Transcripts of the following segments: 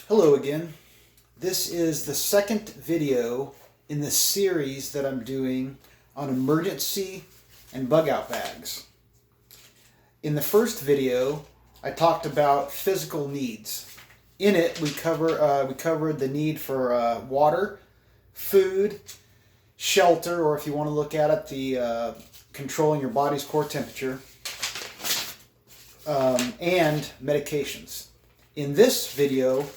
Hello again. This is the second video in the series that I'm doing on emergency and bug out bags. In the first video, I talked about physical needs. In it, we covered the need for water, food, shelter, or if you want to look at it, the controlling your body's core temperature, and medications. In this video,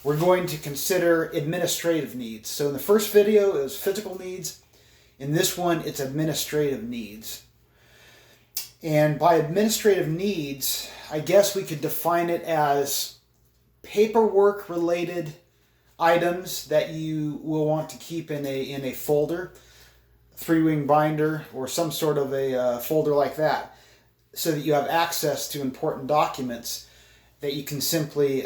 we're going to consider administrative needs. So in the first video, it was physical needs. In this one, it's administrative needs. And by administrative needs, I guess we could define it as paperwork-related items that you will want to keep in a folder, three-ring binder, or some sort of a folder like that, so that you have access to important documents that you can simply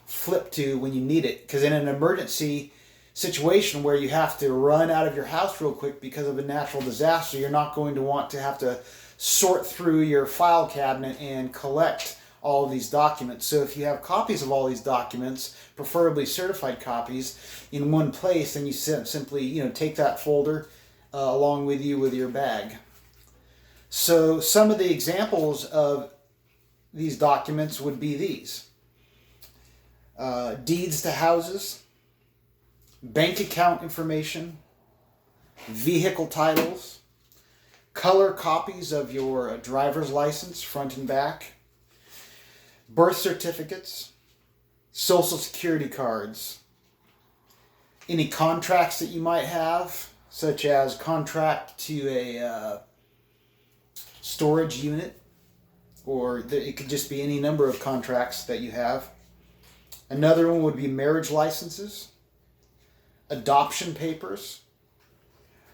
flip to when you need it. Because in an emergency situation where you have to run out of your house real quick because of a natural disaster, you're not going to want to have to sort through your file cabinet and collect all of these documents. So if you have copies of all these documents, preferably certified copies, in one place, then you simply take that folder along with you with your bag. So some of the examples of these documents would be these. Deeds to houses, bank account information, vehicle titles, color copies of your driver's license, front and back, birth certificates, social security cards, any contracts that you might have, such as contract to a storage unit, or it could just be any number of contracts that you have. Another one would be marriage licenses, adoption papers,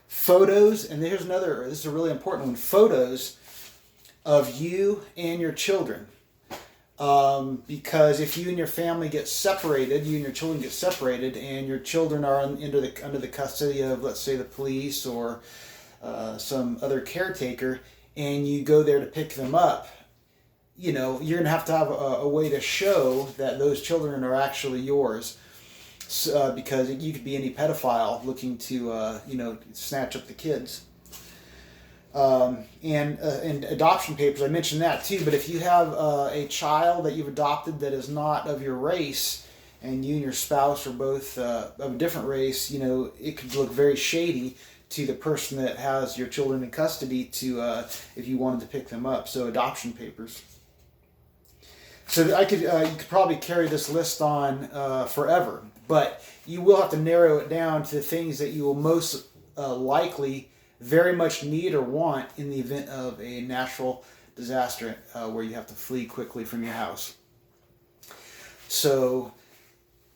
photos, and here's another, this is a really important one, photos of you and your children. Because if you and your family get separated, you and your children get separated, and your children are under the custody of, let's say, the police or some other caretaker, and you go there to pick them up, you're going to have a way to show that those children are actually yours, because you could be any pedophile looking to, snatch up the kids. And adoption papers, I mentioned that too, but if you have a child that you've adopted that is not of your race, and you and your spouse are both of a different race, it could look very shady to the person that has your children in custody if you wanted to pick them up. So adoption papers. So you could probably carry this list on forever, but you will have to narrow it down to the things that you will most likely very much need or want in the event of a natural disaster where you have to flee quickly from your house. So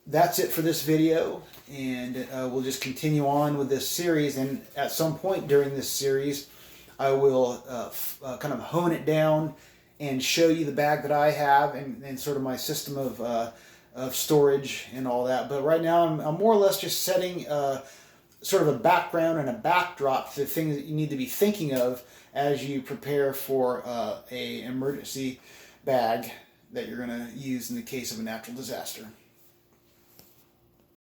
that's it for this video, and we'll just continue on with this series, and at some point during this series I will kind of hone it down and show you the bag that I have and sort of my system of storage and all that. But right now I'm more or less just setting sort of a background and a backdrop to the things that you need to be thinking of as you prepare for an emergency bag that you're going to use in the case of a natural disaster.